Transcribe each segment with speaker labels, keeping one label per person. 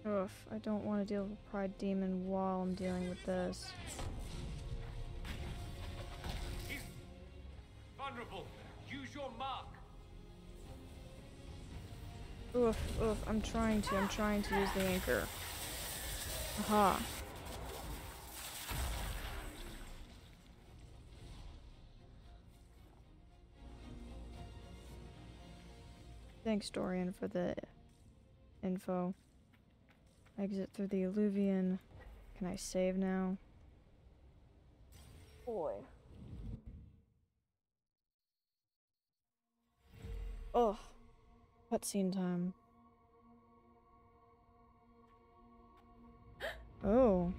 Speaker 1: Oof, I don't want to deal with a pride demon while I'm dealing with this.
Speaker 2: He's vulnerable. Use your mark.
Speaker 1: Oof, oof, I'm trying to use the anchor. Aha. Thanks, Dorian, for the info. Exit through the alluvion. Can I save now? Boy. Oh. Cutscene time. Oh.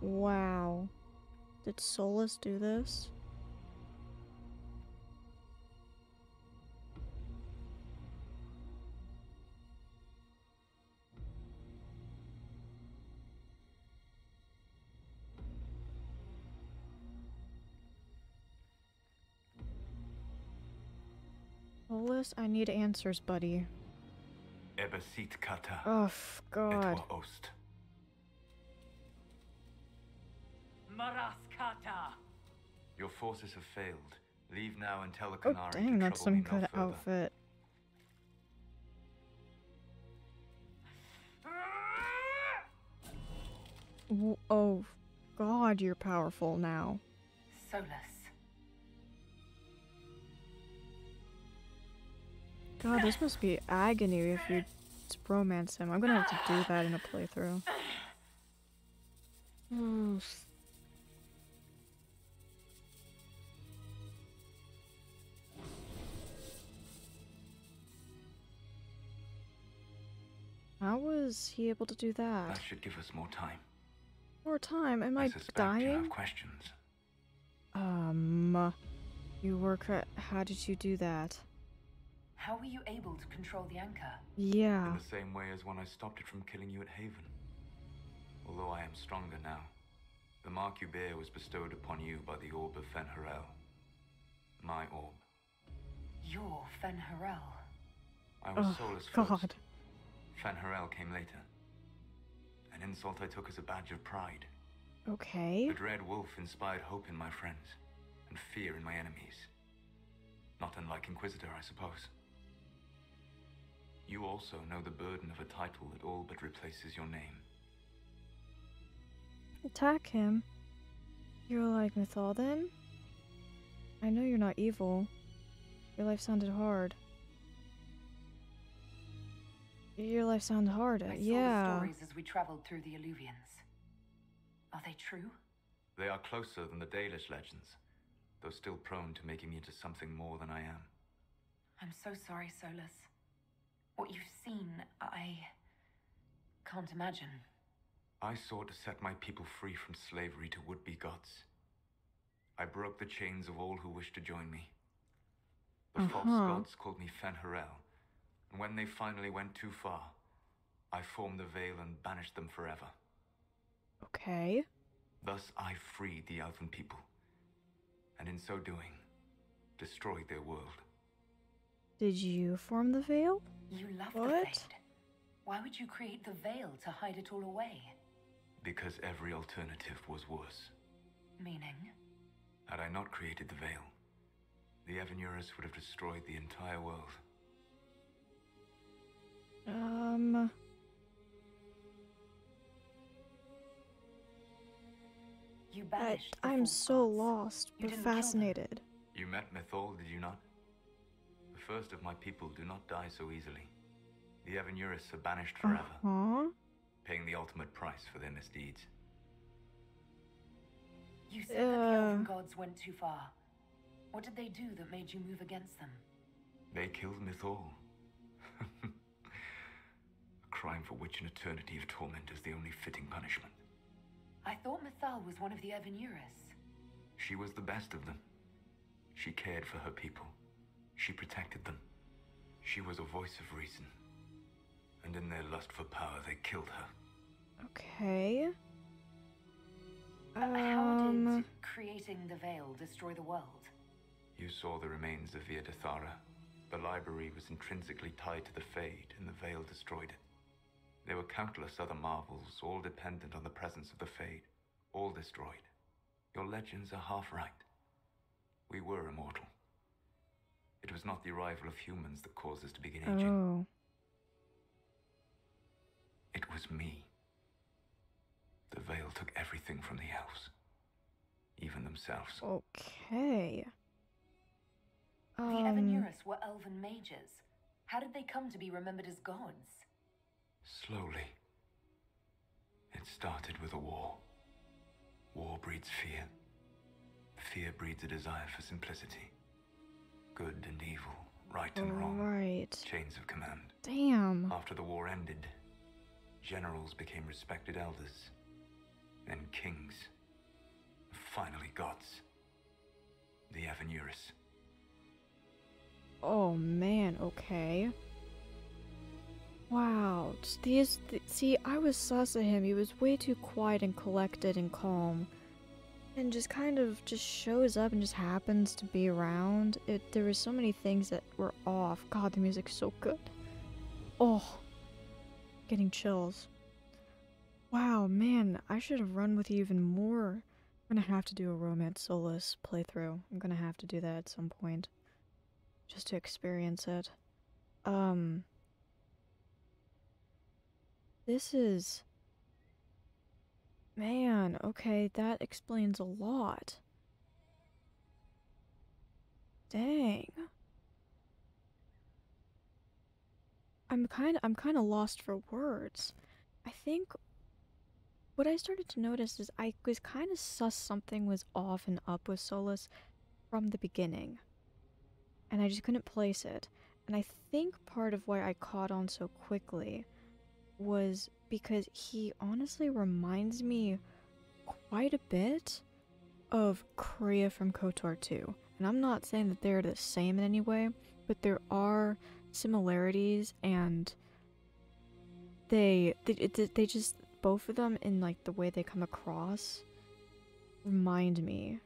Speaker 1: Wow. Did Solas do this? Solas, I need answers, buddy.
Speaker 3: Ebersit kata.
Speaker 1: Oh, God.
Speaker 3: Etwa ost.
Speaker 2: Maraskata.
Speaker 3: Your forces have failed. Leave now and tell the
Speaker 1: Oh,
Speaker 3: Canary
Speaker 1: dang,
Speaker 3: to
Speaker 1: that's
Speaker 3: trouble
Speaker 1: some
Speaker 3: me no
Speaker 1: good
Speaker 3: further.
Speaker 1: outfit. Oh, God, you're powerful now.
Speaker 4: Solas.
Speaker 1: God, this must be agony if you romance him. I'm gonna have to do that in a playthrough. Oof. How was he able to do that?
Speaker 3: That should give us more time.
Speaker 1: More time? Am
Speaker 3: I
Speaker 1: I
Speaker 3: suspect you
Speaker 1: dying?
Speaker 3: have questions.
Speaker 1: You work at. How did you do that?
Speaker 4: How were you able to control the anchor?
Speaker 1: Yeah.
Speaker 3: In the same way as when I stopped it from killing you at Haven. Although I am stronger now. The mark you bear was bestowed upon you by the orb of Fen'Harel. My orb.
Speaker 4: You're Fen'Harel.
Speaker 3: I was
Speaker 1: Oh,
Speaker 3: Solas
Speaker 1: God.
Speaker 3: first. Fen'Harel came later. An insult I took as a badge of pride.
Speaker 1: Okay.
Speaker 3: The dread wolf inspired hope in my friends, and fear in my enemies. Not unlike Inquisitor, I suppose. You also know the burden of a title that all but replaces your name.
Speaker 1: Attack him. You're like Mythal then? I know you're not evil. Your life sounded hard. Your life sounded hard.
Speaker 4: I saw the
Speaker 1: Yeah.
Speaker 4: stories as we traveled through the alluvions. Are they true?
Speaker 3: They are closer than the Dalish legends, though still prone to making me into something more than I am.
Speaker 4: I'm so sorry, Solas. What you've seen, I can't imagine.
Speaker 3: I sought to set my people free from slavery to would-be gods. I broke the chains of all who wished to join me. The false gods called me Fen'Harel, and when they finally went too far, I formed the Veil and banished them forever.
Speaker 1: Okay.
Speaker 3: Thus I freed the Elven people, and in so doing, destroyed their world.
Speaker 1: Did you form the veil?
Speaker 4: You love the
Speaker 1: What?
Speaker 4: Fade. Why would you create the Veil to hide it all away?
Speaker 3: Because every alternative was worse.
Speaker 4: Meaning?
Speaker 3: Had I not created the Veil, the Evanurus would have destroyed the entire world.
Speaker 4: You banished the
Speaker 1: I'm
Speaker 4: false
Speaker 1: so
Speaker 4: gods.
Speaker 1: lost,
Speaker 4: You
Speaker 1: but
Speaker 4: didn't kill them.
Speaker 1: fascinated.
Speaker 3: You met Mythal, did you not? The first of my people do not die so easily. The Evanurus are banished forever, paying the ultimate price for their misdeeds.
Speaker 4: You said that the Elven gods went too far. What did they do that made you move against them?
Speaker 3: They killed Mythal. A crime for which an eternity of torment is the only fitting punishment.
Speaker 4: I thought Mythal was one of the Evanurus.
Speaker 3: She was the best of them. She cared for her people. She protected them. She was a voice of reason. And in their lust for power, they killed her.
Speaker 1: Okay.
Speaker 4: How did creating the Veil destroy the world?
Speaker 3: You saw the remains of Via Thara. The library was intrinsically tied to the Fade, and the Veil destroyed it. There were countless other marvels, all dependent on the presence of the Fade, all destroyed. Your legends are half right. We were immortal. It was not the arrival of humans that caused us to begin aging.
Speaker 1: Oh.
Speaker 3: It was me. The veil took everything from the elves. Even themselves.
Speaker 1: Okay.
Speaker 4: The Evanurus were elven mages. How did they come to be remembered as gods?
Speaker 3: Slowly. It started with a war. War breeds fear. Fear breeds a desire for simplicity. Good and evil, right and wrong.
Speaker 1: Right.
Speaker 3: Chains of command.
Speaker 1: Damn.
Speaker 3: After the war ended, generals became respected elders. Then kings. Finally gods. The Evanurus.
Speaker 1: Oh man, okay. Wow. See, I was sus of him. He was way too quiet and collected and calm. And just kind of just shows up and just happens to be around. There were so many things that were off. God, the music's so good. Oh. Getting chills. Wow, man, I should have run with you even more. I'm gonna have to do a Romance Solas playthrough. I'm gonna have to do that at some point. Just to experience it. This is... Man, okay, that explains a lot. Dang. I'm kind of lost for words. I think what I started to notice is I was kind of sus something was off and up with Solas from the beginning. And I just couldn't place it. And I think part of why I caught on so quickly was because he honestly reminds me quite a bit of Kreia from KOTOR 2. And I'm not saying that they're the same in any way, but there are similarities, and they just, both of them in like the way they come across remind me.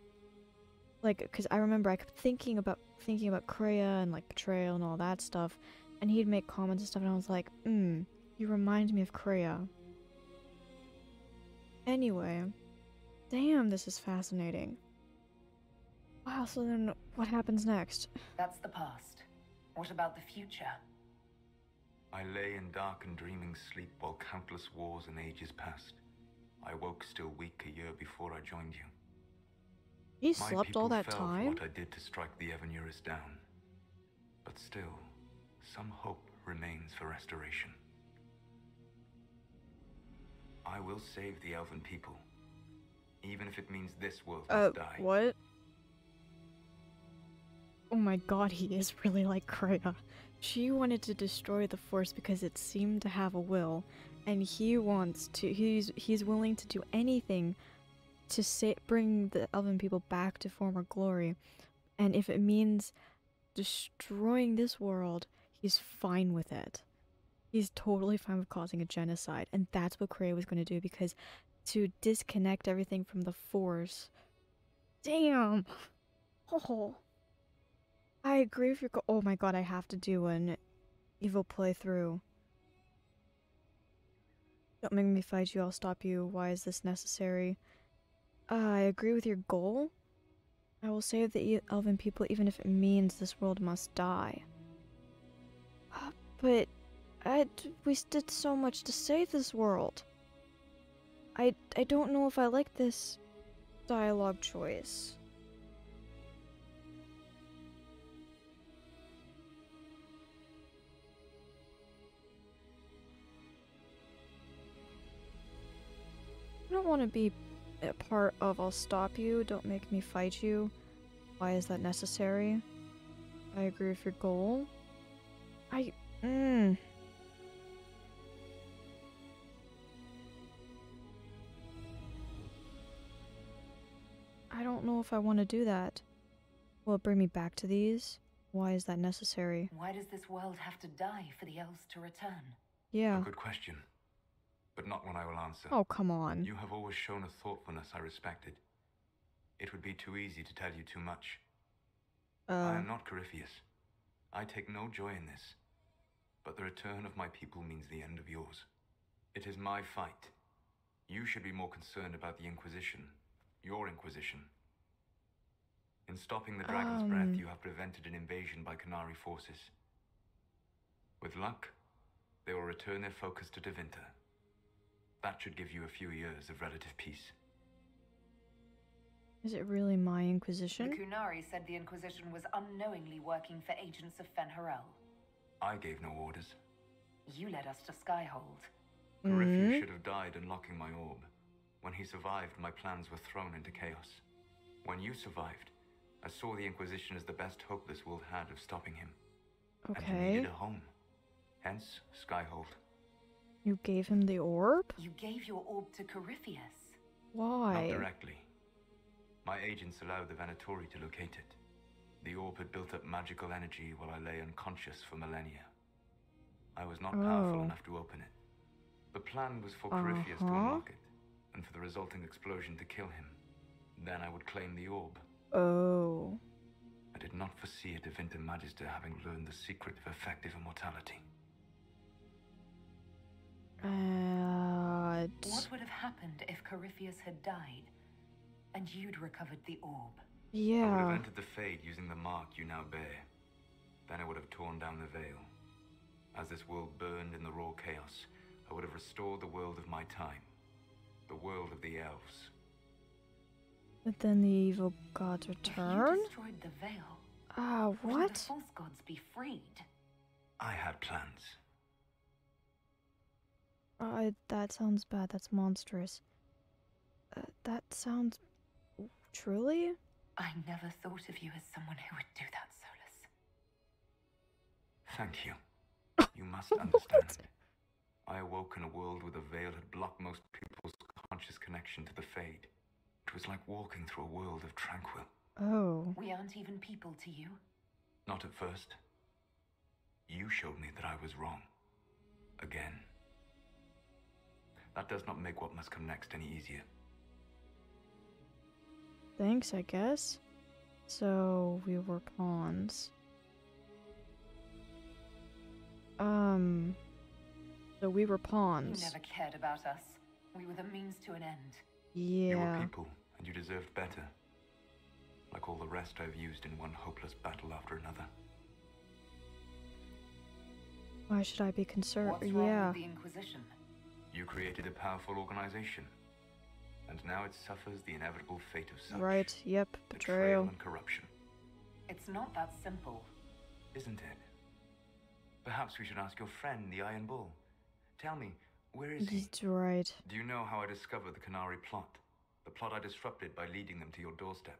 Speaker 1: Like, because I remember I kept thinking about Kreia and like betrayal and all that stuff, and he'd make comments and stuff, and I was like, you remind me of Kreia. Anyway, damn, this is fascinating. Wow, so then what happens next?
Speaker 4: That's the past. What about the future?
Speaker 3: I lay in dark and dreaming sleep while countless wars and ages passed. I woke still weak a year before I joined you.
Speaker 1: He
Speaker 3: My
Speaker 1: slept
Speaker 3: people
Speaker 1: all that
Speaker 3: fell
Speaker 1: time?
Speaker 3: for what I did to strike the Evanurus down. But still, some hope remains for restoration. I will save the elven people, even if it means this world must die.
Speaker 1: What? Oh my god, he is really like Kreia. She wanted to destroy the Force because it seemed to have a will, and he wants to, he's willing to do anything to bring the elven people back to former glory. And if it means destroying this world, he's fine with it. He's totally fine with causing a genocide, and that's what Kreia was going to do, because to disconnect everything from the Force... Damn! Oh... I agree with your oh my god, I have to do an evil playthrough. Don't make me fight you, I'll stop you. Why is this necessary? I agree with your goal. I will save the elven people even if it means this world must die. But we did so much to save this world. I don't know if I like this dialogue choice. I don't want to be a part of I'll stop you, don't make me fight you. Why is that necessary? I agree with your goal. I don't know if I want to do that. Will it bring me back to these? Why is that necessary?
Speaker 4: Why does this world have to die for the elves to return?
Speaker 1: Yeah.
Speaker 3: A good question, but not one I will answer.
Speaker 1: Oh, come on.
Speaker 3: You have always shown a thoughtfulness I respected. It would be too easy to tell you too much. I am not Corypheus. I take no joy in this. But the return of my people means the end of yours. It is my fight. You should be more concerned about the Inquisition. Your Inquisition. In stopping the Dragon's Breath, you have prevented an invasion by Qunari forces. With luck, they will return their focus to Tevinter. That should give you a few years of relative peace.
Speaker 1: Is it really my
Speaker 4: The
Speaker 1: Inquisition?
Speaker 4: Qunari said the Inquisition was unknowingly working for agents of Fen'Harel.
Speaker 3: I gave no orders.
Speaker 4: You led us to Skyhold.
Speaker 3: Corypheus should have died unlocking my orb. When he survived, my plans were thrown into chaos. When you survived, I saw the Inquisition as the best hope this world had of stopping him. And you
Speaker 1: Okay.
Speaker 3: needed a home. Hence, Skyhold.
Speaker 1: You gave him the orb?
Speaker 4: You gave your orb to Corypheus.
Speaker 1: Why?
Speaker 3: Not directly. My agents allowed the Venatori to locate it. The orb had built up magical energy while I lay unconscious for millennia. I was not powerful enough to open it. The plan was for Corypheus to unlock it, and for the resulting explosion to kill him. Then I would claim the orb.
Speaker 1: Oh.
Speaker 3: I did not foresee a Tevinter Magister having learned the secret of effective immortality.
Speaker 4: What would have happened if Corypheus had died, and you'd recovered the orb?
Speaker 3: I would have
Speaker 1: Yeah.
Speaker 3: entered the Fade using the mark you now bear. Then I would have torn down the veil. As this world burned in the raw chaos, I would have restored the world of my time. The world of the elves.
Speaker 1: But then the evil gods
Speaker 4: If
Speaker 1: return?
Speaker 4: you destroyed the veil,
Speaker 1: Ah,
Speaker 4: wouldn't the
Speaker 1: what?
Speaker 4: false gods be freed?
Speaker 3: I had plans.
Speaker 1: That sounds bad. That's monstrous. That sounds... Truly?
Speaker 4: I never thought of you as someone who would do that, Solas.
Speaker 3: Thank you. You must understand. I awoke in a world where the veil had blocked most people's conscious connection to the Fade. It was like walking through a world of tranquil.
Speaker 1: Oh.
Speaker 4: We aren't even people to you.
Speaker 3: Not at first. You showed me that I was wrong. Again. That does not make what must come next any easier.
Speaker 1: Thanks, I guess. So, we were pawns. So we were
Speaker 4: You
Speaker 1: pawns.
Speaker 4: never cared about us. We were the means to an end.
Speaker 3: You were
Speaker 1: Yeah.
Speaker 3: people, and you deserved better. Like all the rest I've used in one hopeless battle after another.
Speaker 1: Why should I be concerned?
Speaker 4: What's wrong
Speaker 1: Yeah.
Speaker 4: with the Inquisition?
Speaker 3: You created a powerful organization, and now it suffers the inevitable fate of such.
Speaker 1: Right, yep, betrayal.
Speaker 3: And corruption.
Speaker 4: It's not that simple.
Speaker 3: Isn't it? Perhaps we should ask your friend, the Iron Bull. Tell me, where is he?
Speaker 1: That's right.
Speaker 3: Do you know how I discovered the Qunari plot? The plot I disrupted by leading them to your doorstep.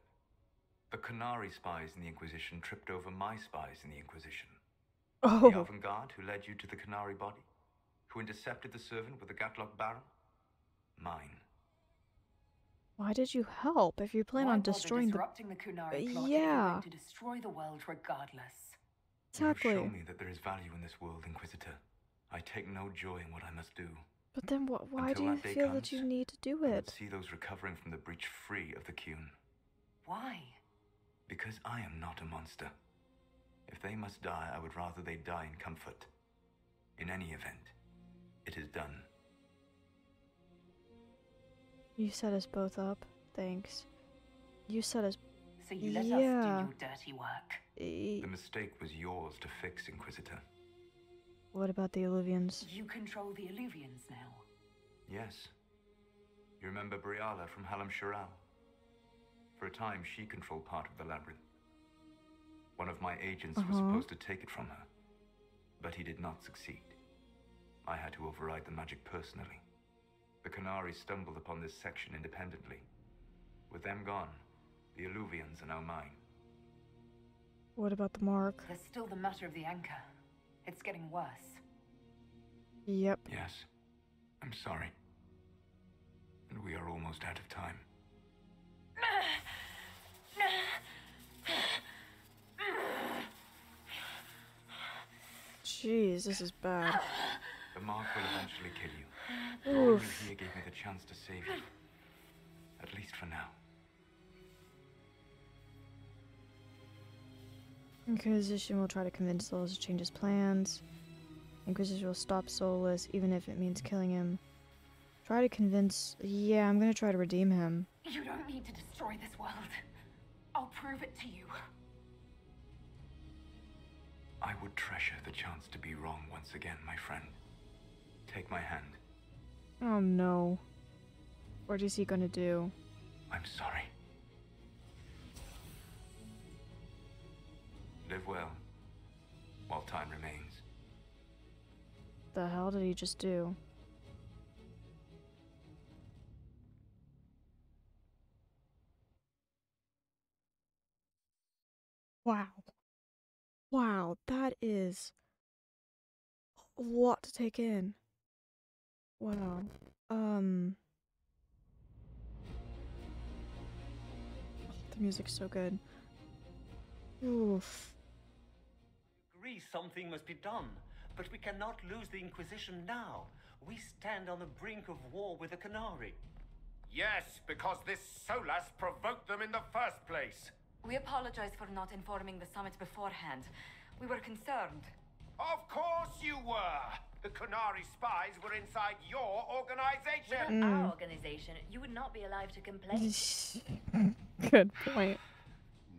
Speaker 3: The Qunari spies in the Inquisition tripped over my spies in the Inquisition. The
Speaker 1: Oh,
Speaker 3: Elven Guard who led you to the Qunari body? Who intercepted the servant with the Gatlock barrel? Mine.
Speaker 1: why did you help if you plan
Speaker 4: Why
Speaker 1: on
Speaker 4: bother
Speaker 1: destroying the...
Speaker 4: disrupting the Qunari plot if
Speaker 1: yeah.
Speaker 4: you're going to destroy the world regardless?
Speaker 1: Exactly.
Speaker 3: You have shown me that there is value in this world, Inquisitor. I take no joy in what I must do.
Speaker 1: But then why do
Speaker 3: Until
Speaker 1: you
Speaker 3: that day
Speaker 1: feel
Speaker 3: comes,
Speaker 1: that you need to do
Speaker 3: I would
Speaker 1: it?
Speaker 3: see those recovering from the breach free of the Qun.
Speaker 4: Why?
Speaker 3: Because I am not a monster. If they must die, I would rather they die in comfort. In any event, it is done.
Speaker 1: You set us both up. Thanks. You set us...
Speaker 4: So you let us do
Speaker 1: Yeah.
Speaker 4: your dirty work.
Speaker 3: The mistake was yours to fix, Inquisitor.
Speaker 1: What about the Illuvians?
Speaker 4: You control the Illuvians now.
Speaker 3: Yes. You remember Briala from Halam Shiral? For a time, she controlled part of the labyrinth. One of my agents was supposed to take it from her, but he did not succeed. I had to override the magic personally. The Qunari stumbled upon this section independently. With them gone, the Illuvians are now mine.
Speaker 1: What about the mark?
Speaker 4: There's still the matter of the anchor. It's getting worse.
Speaker 1: Yep.
Speaker 3: Yes, I'm sorry. And we are almost out of time.
Speaker 1: Jeez, this is bad.
Speaker 3: The mark will eventually kill you. Drawing you
Speaker 1: Oof.
Speaker 3: here gave me the chance to save you. At least for now.
Speaker 1: Inquisition will try to convince Solas to change his plans. Inquisition will stop Solas, even if it means killing him. Try to convince... Yeah, I'm gonna try to redeem him.
Speaker 4: You don't need to destroy this world. I'll prove it to you.
Speaker 3: I would treasure the chance to be wrong once again, my friend. Take my hand.
Speaker 1: Oh no. What is he gonna do?
Speaker 3: I'm sorry. Live well, while time remains.
Speaker 1: The hell did he just do? Wow. Wow, that is a lot to take in. Wow. The music's so good. Oof.
Speaker 5: Agree something must be done, but we cannot lose the Inquisition now. We stand on the brink of war with the Canary.
Speaker 2: Yes, because this Solas provoked them in the first place.
Speaker 4: We apologize for not informing the summit beforehand. We were concerned.
Speaker 2: Of course you were! The Canary spies were inside your organization!
Speaker 6: Without our organization, you would not be alive to complain.
Speaker 1: Good point.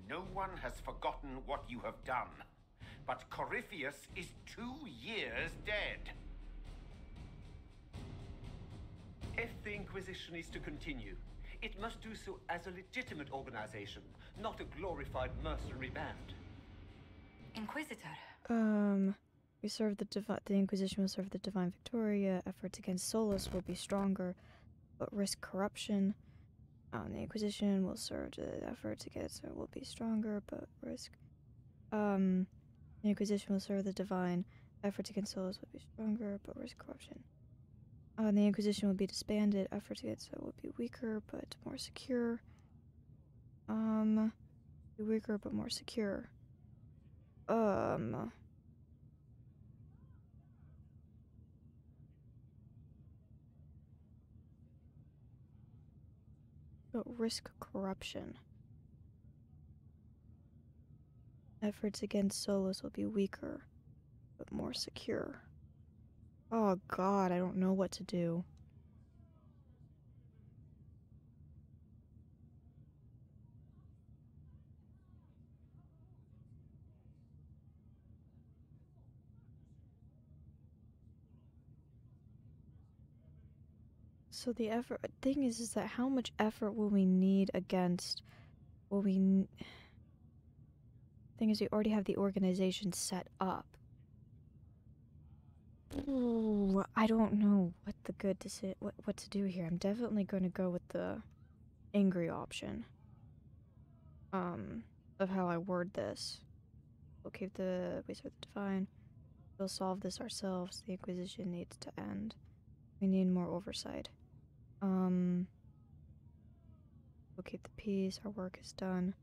Speaker 2: No one has forgotten what you have done. But Corypheus is 2 years dead.
Speaker 5: If the Inquisition is to continue, it must do so as a legitimate organization, not a glorified mercenary band.
Speaker 4: Inquisitor.
Speaker 1: We serve the Inquisition will serve the Divine Victoria. Efforts against Solas will be stronger, but risk corruption. The Inquisition will serve the efforts against it will be stronger, but risk. The Inquisition will serve the Divine. Efforts against Solas will be stronger, but risk corruption. The Inquisition will be disbanded. Efforts against it will be weaker, but more secure. Be weaker, but more secure. But risk corruption. Efforts against Solas will be weaker, but more secure. Oh god, I don't know what to do. So the thing is that how much effort will we need against, thing is we already have the organization set up. Ooh, I don't know what to do here. I'm definitely going to go with the angry option. Of how I word this. We'll keep the we serve the Divine. We'll solve this ourselves. The Inquisition needs to end. We need more oversight. We'll keep the peace. Our work is done.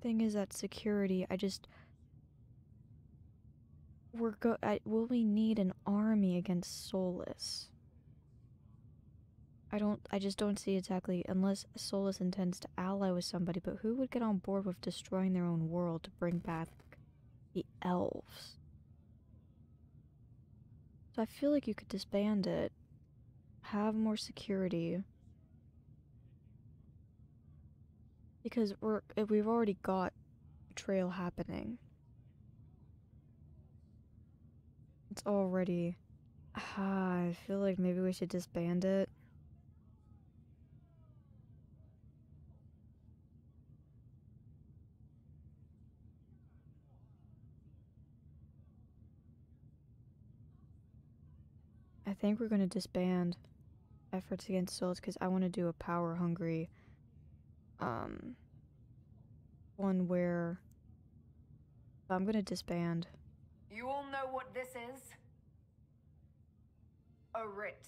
Speaker 1: Thing is that security, will we need an army against Solas? I just don't see exactly, unless Solas intends to ally with somebody, but who would get on board with destroying their own world to bring back the elves? So I feel like you could disband it, have more security, because we've already got betrayal happening. It's already... I feel like maybe we should disband it. I think we're gonna disband efforts against souls because I want to do a power-hungry one where I'm gonna disband.
Speaker 4: You all know what this is? A writ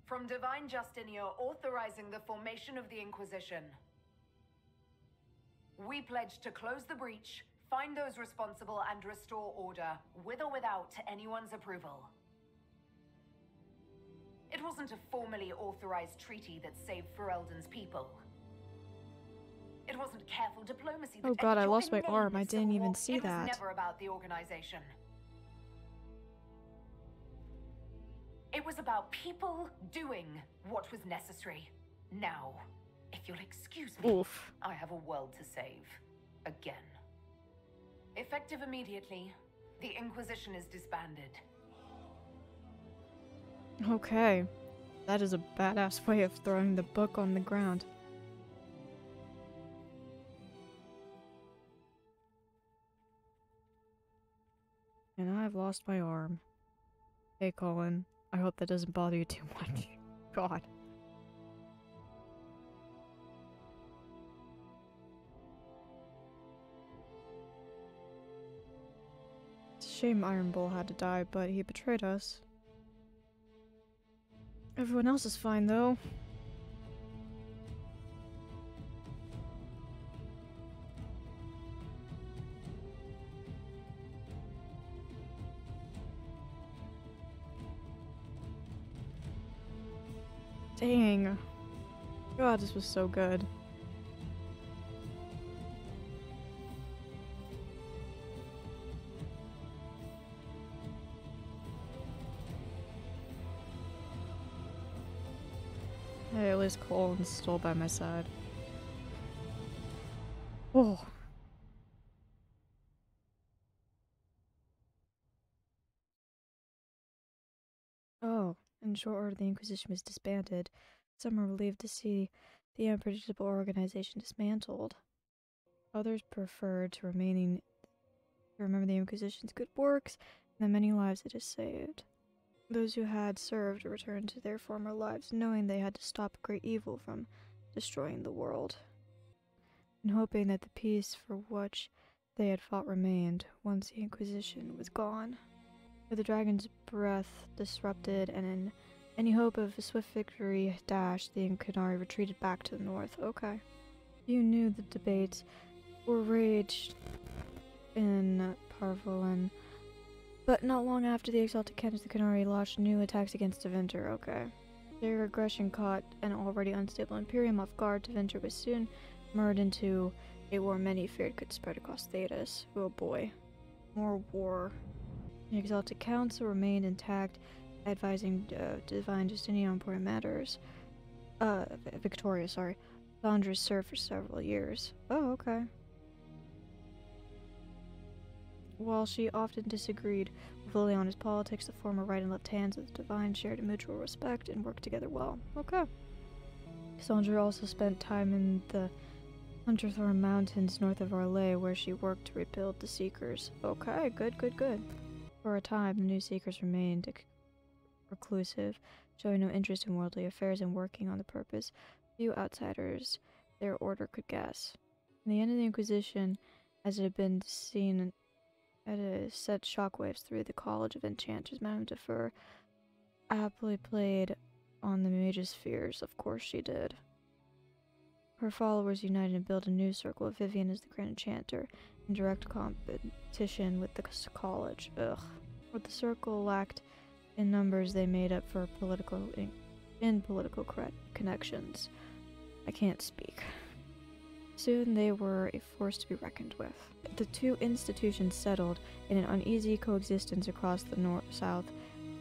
Speaker 4: from Divine Justinian authorizing the formation of the Inquisition. We pledge to close the breach, find those responsible, and restore order, with or without anyone's approval. It wasn't a formally authorized treaty that saved Ferelden's people. It was wasn't careful diplomacy that
Speaker 1: Oh god,
Speaker 4: ended
Speaker 1: I
Speaker 4: your
Speaker 1: lost my
Speaker 4: inane
Speaker 1: arm. I
Speaker 4: civil
Speaker 1: didn't even
Speaker 4: war.
Speaker 1: see
Speaker 4: It was
Speaker 1: that.
Speaker 4: never about the organization. It was about people doing what was necessary. Now, if you'll excuse me,
Speaker 1: Oof.
Speaker 4: I have a world to save. Again. Effective immediately, the Inquisition is disbanded.
Speaker 1: Okay. That is a badass way of throwing the book on the ground. And I've lost my arm. Hey, Colin. I hope that doesn't bother you too much. God. It's a shame Iron Bull had to die, but he betrayed us. Everyone else is fine, though. Dang. God, this was so good. Hey, at least Colin's still by my side. Oh. Oh, in short order, the Inquisition was disbanded. Some were relieved to see the unpredictable organization dismantled. Others preferred to remember the Inquisition's good works and the many lives it has saved. Those who had served returned to their former lives, knowing they had to stop a great evil from destroying the world, and hoping that the peace for which they had fought remained once the Inquisition was gone. With the dragon's breath disrupted and in any hope of a swift victory dashed, the Inquisition retreated back to the north. Okay. You knew the debates were raged in Parvolan, but not long after the exalted captains of the Canary launched new attacks against Deventer. Okay. Their aggression caught an already unstable Imperium off guard. Deventer was soon merged into a war many feared could spread across Thedas. Oh boy. More war. The exalted council remained intact, advising Divine Justinian on important matters. Victoria, sorry. Saunders served for several years. Oh, okay. While she often disagreed with Liliana's politics, the former right and left hands of the Divine shared a mutual respect and worked together well. Okay. Cassandra also spent time in the Hunterthorn Mountains north of Arlay, where she worked to rebuild the Seekers. Okay, good, good, good. For a time, the new Seekers remained reclusive, showing no interest in worldly affairs and working on the purpose few outsiders their order could guess. In the end of the Inquisition, as it had been seen it sent shockwaves through the College of Enchanters. Madame Defer aptly played on the mage's fears. Of course she did. Her followers united and built a new circle of Vivian as the Grand Enchanter, in direct competition with the college. Ugh. What the circle lacked in numbers, they made up for political connections. I can't speak. Soon they were a force to be reckoned with. The two institutions settled in an uneasy coexistence across the north-south,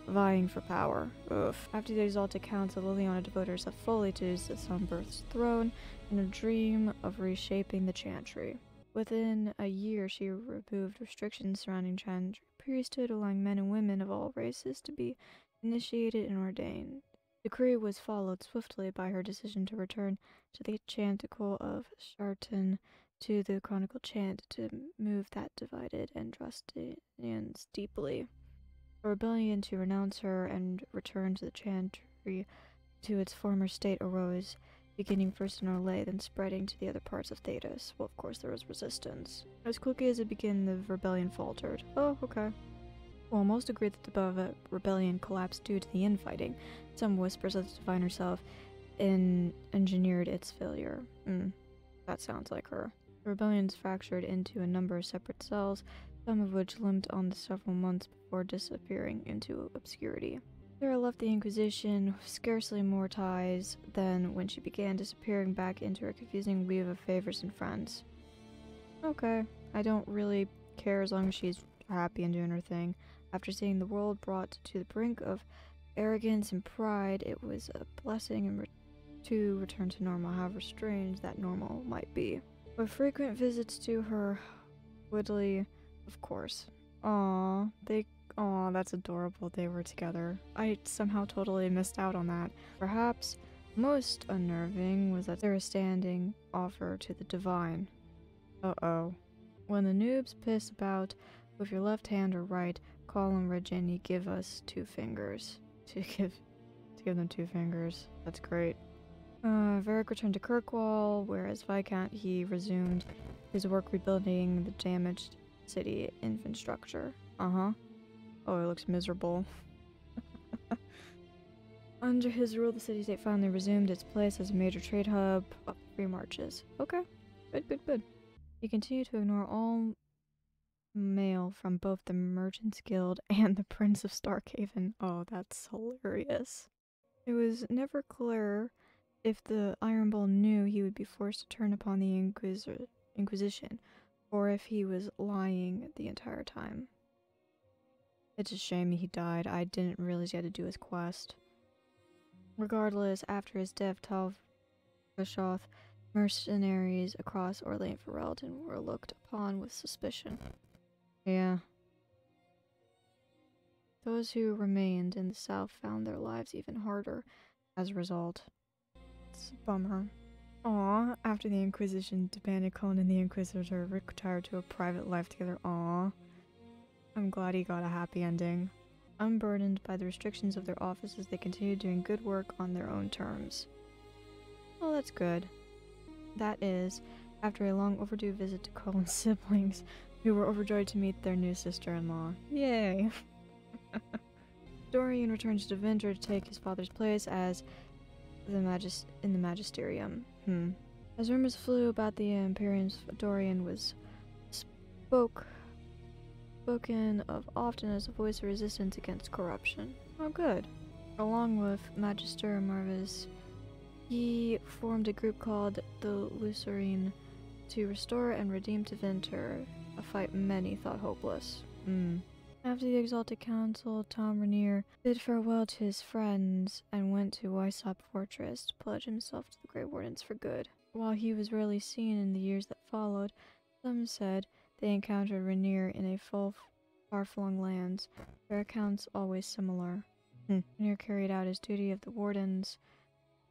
Speaker 1: vying for power. Oof. After the exalted council, Liliana devoted herself fully to the Sunbirth's throne in a dream of reshaping the Chantry. Within a year, she removed restrictions surrounding Chantry priesthood, allowing men and women of all races to be initiated and ordained. The decree was followed swiftly by her decision to return to the Chanticle of Sharton to the Chronicle Chant to move that divided Andrastians deeply. A rebellion to renounce her and return to the Chantry to its former state arose, beginning first in Orlais, then spreading to the other parts of Thedas. Well, of course, there was resistance. As quickly as it began, the rebellion faltered. Oh, okay. While most agreed that the rebellion collapsed due to the infighting, some whispers that the Divine herself engineered its failure. That sounds like her. The rebellion's fractured into a number of separate cells, some of which limped on the several months before disappearing into obscurity. Sarah left the Inquisition with scarcely more ties than when she began disappearing back into her confusing weave of favors and friends. Okay, I don't really care as long as she's happy and doing her thing. After seeing the world brought to the brink of arrogance and pride, it was a blessing and to return to normal, however strange that normal might be. With frequent visits to her Woodley, of course. Aww, that's adorable they were together. I somehow totally missed out on that. Perhaps most unnerving was that Sarah's standing offer to the divine. Uh-oh. When the noobs piss about with your left hand or right, call on Regini, give us 2 fingers. To give them 2 fingers. That's great. Varric returned to Kirkwall, whereas Viscount he resumed his work rebuilding the damaged city infrastructure. Oh, it looks miserable. Under his rule, the city-state finally resumed its place as a major trade hub of free marches. Okay, good. He continued to ignore all mail from both the Merchants Guild and the Prince of Starkhaven. Oh, that's hilarious. It was never clear if the Iron Bull knew he would be forced to turn upon the Inquisition, or if he was lying the entire time. It's a shame he died. I didn't realize he had to do his quest. Regardless, after his death, Talvashoth mercenaries across Orleans and Ferelden were looked upon with suspicion. Yeah. Those who remained in the south found their lives even harder as a result. It's a bummer. Aw, after the Inquisition disbanded, Cullen and the Inquisitor retired to a private life together. Aw. I'm glad he got a happy ending. Unburdened by the restrictions of their offices, they continued doing good work on their own terms. Well, that's good. That is, after a long overdue visit to Cullen's siblings, who were overjoyed to meet their new sister-in-law. Yay! Dorian returned to Deventer to take his father's place as in the Magisterium. As rumors flew about the Imperium's, Dorian was spoken of often as a voice of resistance against corruption. Oh, good. Along with Magister Marvis, he formed a group called the Lucerine to restore and redeem Deventer, a fight many thought hopeless. After the Exalted Council, Tom Rainier bid farewell to his friends and went to Wysop Fortress to pledge himself to the Grey Wardens for good. While he was rarely seen in the years that followed, some said they encountered Rainier in a far-flung lands, their accounts always similar. Rainier carried out his duty of the Wardens,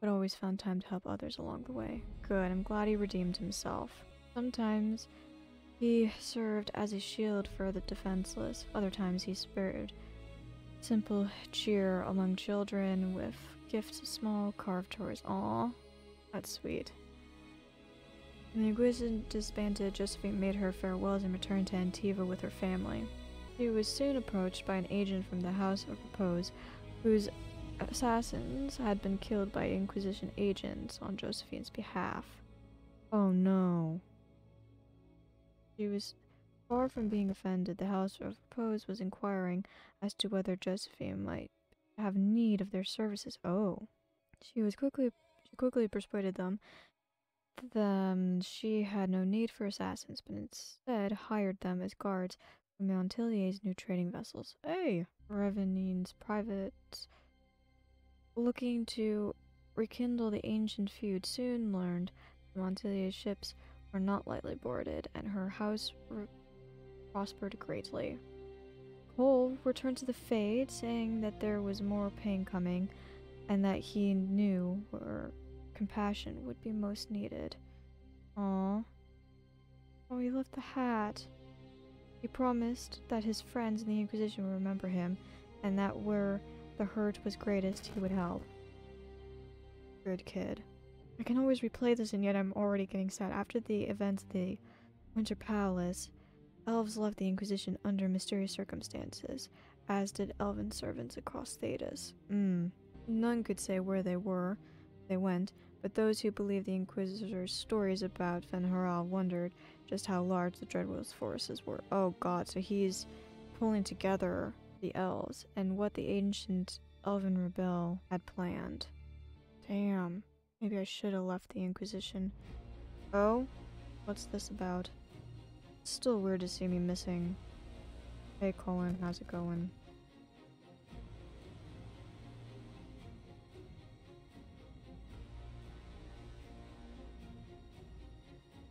Speaker 1: but always found time to help others along the way. Good, I'm glad he redeemed himself. Sometimes he served as a shield for the defenseless. Other times he spared simple cheer among children with gifts of small carved toys. Aww, that's sweet. When the Inquisition disbanded, Josephine made her farewells and returned to Antiva with her family. She was soon approached by an agent from the House of Repose, whose assassins had been killed by Inquisition agents on Josephine's behalf. Oh no. She was far from being offended. The House of Repose was inquiring as to whether Josephine might have need of their services. Oh. She quickly persuaded them that she had no need for assassins, but instead hired them as guards for Montillier's new trading vessels. Hey! Revenine's privates, looking to rekindle the ancient feud, soon learned Montillier's ships were not lightly boarded, and her house prospered greatly. Cole returned to the Fade, saying that there was more pain coming, and that he knew where compassion would be most needed. Aww. Oh, he left the hat. He promised that his friends in the Inquisition would remember him, and that where the hurt was greatest, he would help. Good kid. I can always replay this, and yet I'm already getting sad. After the events of the Winter Palace, elves left the Inquisition under mysterious circumstances, as did elven servants across Thedas. None could say where they went, but those who believed the Inquisitor's stories about Fen'Harel wondered just how large the Dreadwolf's forces were. Oh god, so he's pulling together the elves, and what the ancient Elven Rebel had planned. Damn. Maybe I should have left the Inquisition. Oh? What's this about? It's still weird to see me missing. Hey Colin, how's it going?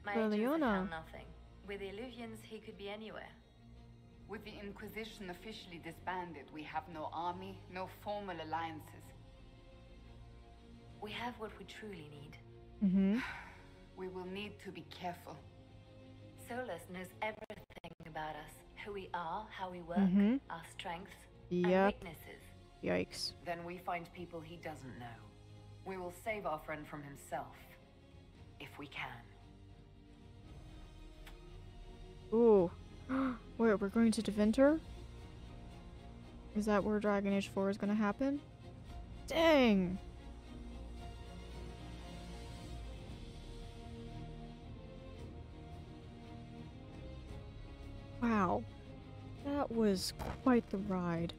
Speaker 6: My agents have
Speaker 1: Leona.
Speaker 6: found nothing. With the Illuvians, he could be anywhere.
Speaker 7: With the Inquisition officially disbanded, we have no army, no formal alliances.
Speaker 6: We have what we truly need.
Speaker 1: Mm-hmm.
Speaker 7: We will need to be careful.
Speaker 6: Solas knows everything about us. Who we are, how we work,
Speaker 1: Mhm.
Speaker 6: our strengths, and
Speaker 1: Yep.
Speaker 6: weaknesses.
Speaker 1: Yikes.
Speaker 4: Then we find people he doesn't know. We will save our friend from himself. If we can.
Speaker 1: Ooh. Wait, we're going to Deventer? Is that where Dragon Age 4 is gonna happen? Dang! Wow. That was quite the ride.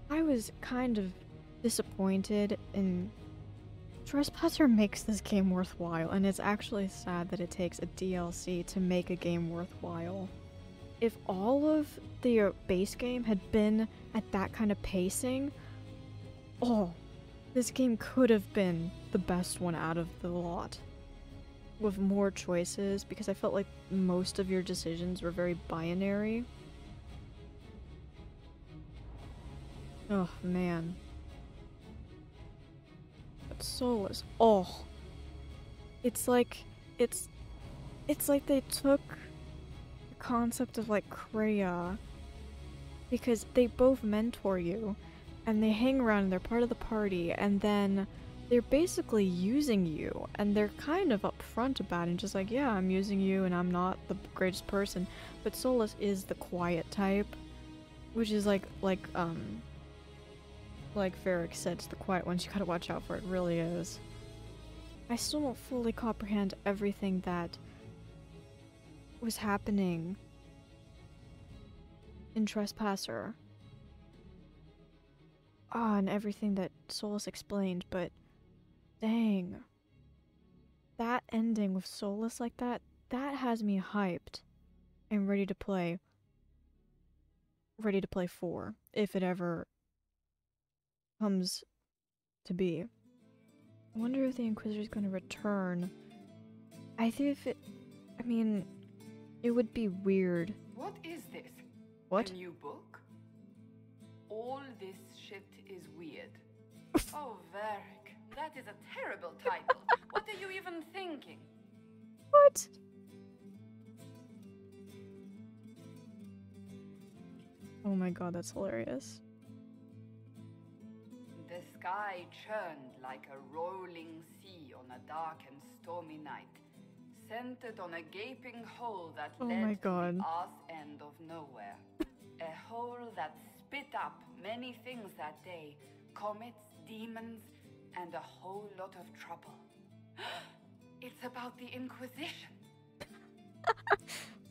Speaker 1: I was kind of disappointed, and Trespasser makes this game worthwhile, and it's actually sad that it takes a DLC to make a game worthwhile. If all of the base game had been at that kind of pacing, oh, this game could have been the best one out of the lot. With more choices, because I felt like most of your decisions were very binary. Oh, man. But Solas, oh. It's like they took the concept of like Kreia, because they both mentor you, and they hang around and they're part of the party, and then they're basically using you, and they're kind of upfront about it, and just like, yeah, I'm using you, and I'm not the greatest person, but Solas is the quiet type, which is like Varric said, it's the quiet ones you gotta watch out for, it really is. I still don't fully comprehend everything that was happening in Trespasser. And everything that Solas explained, but dang. That ending with Solas like that has me hyped and ready to play 4, if it ever comes to be. I wonder if the Inquisitor's gonna return. I think it would be weird.
Speaker 7: What is this?
Speaker 1: What?
Speaker 7: A new book? All this shit is weird. Oh, Varric, that is a terrible title. What are you even thinking?
Speaker 1: What? Oh my god, that's hilarious.
Speaker 7: The sky churned like a rolling sea on a dark and stormy night, centered on a gaping hole that
Speaker 1: Oh
Speaker 7: led
Speaker 1: my
Speaker 7: to
Speaker 1: god.
Speaker 7: the arse end of nowhere. A hole that spit up many things that day, comets, demons, and a whole lot of trouble. It's about the Inquisition.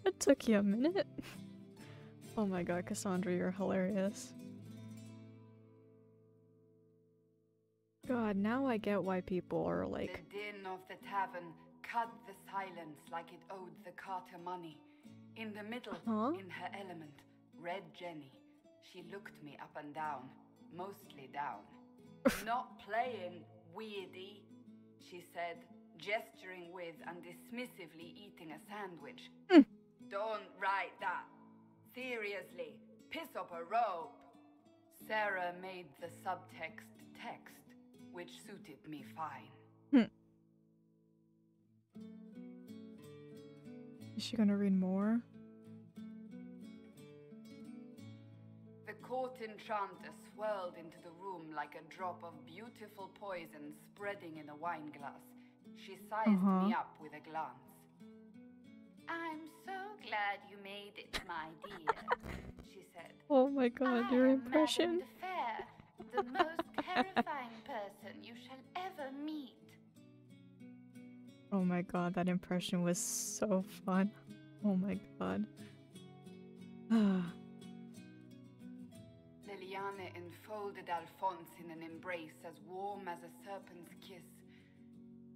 Speaker 1: It took you a minute. Oh my god, Cassandra, you're hilarious. God, now I get why people are like...
Speaker 7: The din of the tavern cut the silence like it owed the carter money. In the middle, in her element, Red Jenny. She looked me up and down, mostly down. Not playing, weirdy, she said, gesturing with and dismissively eating a sandwich. Don't write that. Seriously, piss up a robe. Sarah made the subtext text, which suited me fine.
Speaker 1: Is she gonna read more?
Speaker 7: The court enchanter swirled into the room like a drop of beautiful poison spreading in a wine glass. She sized me up with a glance. I'm so glad you made it, my dear, she said.
Speaker 1: Oh my god, your impression.
Speaker 7: Madame de Fair, the most terrifying person you shall ever meet.
Speaker 1: Oh my god, that impression was so fun. Oh my god.
Speaker 7: Viviane enfolded Alphonse in an embrace as warm as a serpent's kiss.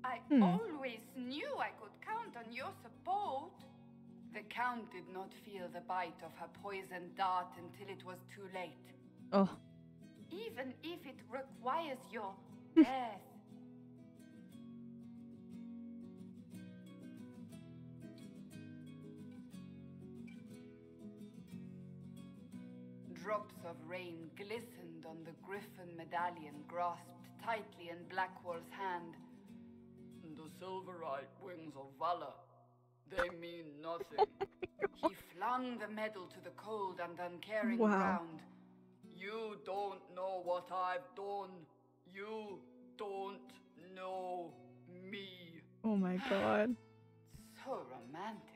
Speaker 7: I always knew I could count on your support. The Count did not feel the bite of her poisoned dart until it was too late.
Speaker 1: Oh.
Speaker 7: Even if it requires your death. Drops of rain glistened on the griffin medallion grasped tightly in Blackwall's hand. The silverite wings of valor, they mean nothing. He flung the medal to the cold and uncaring ground. You don't know what I've done. You don't know me.
Speaker 1: Oh my god.
Speaker 7: So romantic.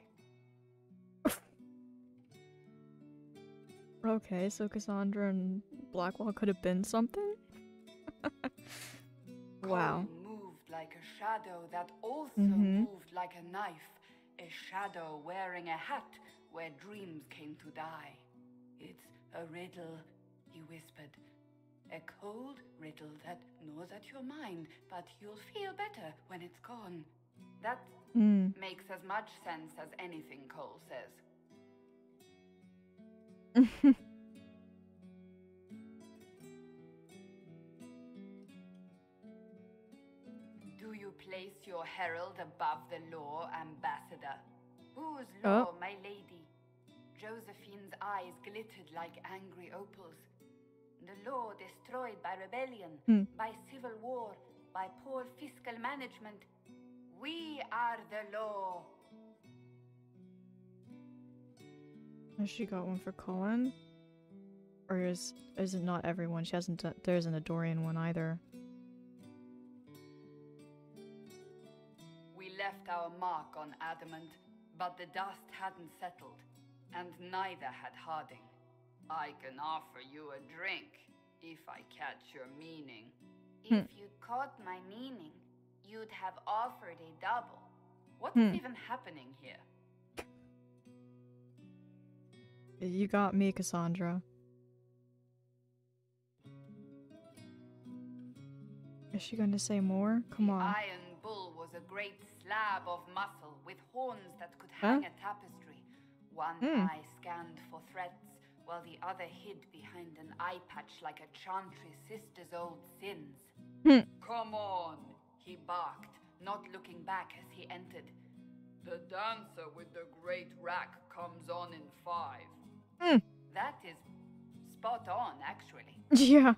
Speaker 1: Okay, so Cassandra and Blackwall could have been something? Wow.
Speaker 7: Cole moved like a shadow that also moved like a knife. A shadow wearing a hat where dreams came to die. It's a riddle, he whispered. A cold riddle that gnaws at your mind, but you'll feel better when it's gone. That makes as much sense as anything Cole says. Do you place your herald above the law, Ambassador? Whose law, my lady? Josephine's eyes glittered like angry opals. The law destroyed by rebellion, by civil war, by poor fiscal management. We are the law.
Speaker 1: Has she got one for Colin? Or is it not everyone? She hasn't. There isn't a Dorian one either.
Speaker 7: We left our mark on Adamant, but the dust hadn't settled, and neither had Harding. I can offer you a drink, if I catch your meaning.
Speaker 6: If you'd caught my meaning, you'd have offered a double.
Speaker 7: What's even happening here?
Speaker 1: You got me, Cassandra. Is she going to say more? Come on.
Speaker 7: The Iron Bull was a great slab of muscle with horns that could hang a tapestry. One eye scanned for threats, while the other hid behind an eye patch like a chantry sister's old sins. Come on, he barked, not looking back as he entered. The dancer with the great rack comes on in 5. That is spot on, actually.
Speaker 1: Yeah.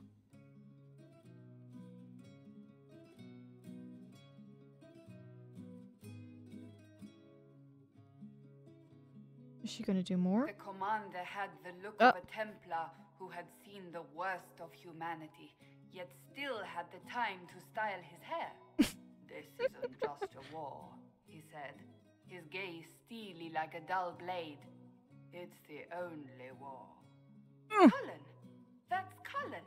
Speaker 1: Is she gonna do more?
Speaker 7: The commander had the look of a Templar who had seen the worst of humanity, yet still had the time to style his hair. This isn't just a war, he said, his gaze steely like a dull blade. It's the only war. Cullen! That's Cullen!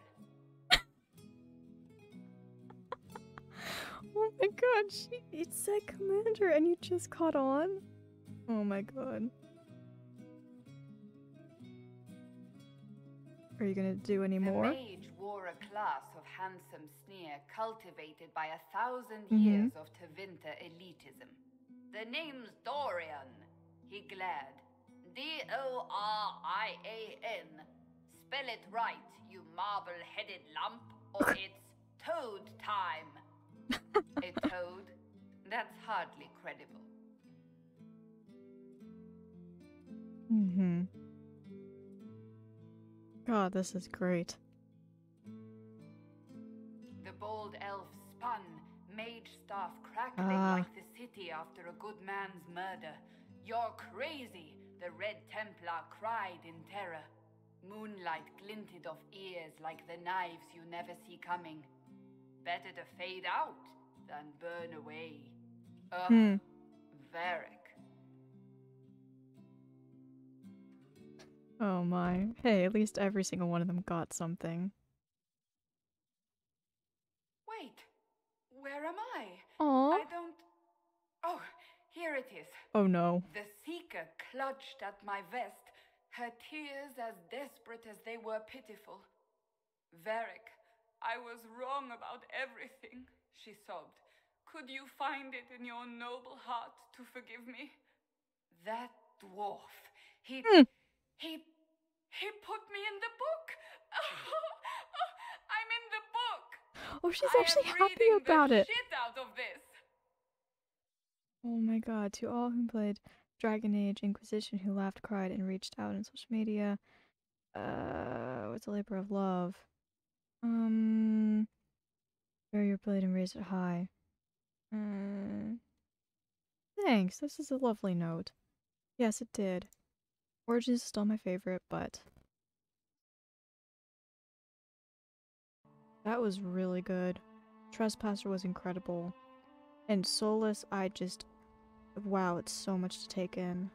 Speaker 1: Oh my god, it said commander and you just caught on? Oh my god. Are you gonna do any more?
Speaker 7: The mage wore a class of handsome sneer cultivated by 1,000 years of Tevinter elitism. The name's Dorian, he glared. Dorian. Spell it right, you marble-headed lump, or it's toad time. A toad? That's hardly credible.
Speaker 1: God, this is great.
Speaker 7: The bold elf spun, mage staff crackling like the city after a good man's murder. You're crazy, the Red Templar cried in terror. Moonlight glinted off ears like the knives you never see coming. Better to fade out than burn away. Varric.
Speaker 1: Oh my. Hey, at least every single one of them got something.
Speaker 7: Wait, where am I?
Speaker 1: Aww.
Speaker 7: I don't... Oh, here it is.
Speaker 1: Oh no.
Speaker 7: The Seeker clutched at my vest, her tears as desperate as they were pitiful. Varric, I was wrong about everything, she sobbed. Could you find it in your noble heart to forgive me? That dwarf, he put me in the book. I'm in the book.
Speaker 1: Oh, she's actually happy about it.
Speaker 7: Shit out of this.
Speaker 1: Oh my god, to all who played Dragon Age Inquisition who laughed, cried, and reached out on social media. What's a labor of love? Bear your blade and raise it high. Thanks, this is a lovely note. Yes, it did. Origins is still my favorite, but that was really good. Trespasser was incredible. And Solas, wow, it's so much to take in.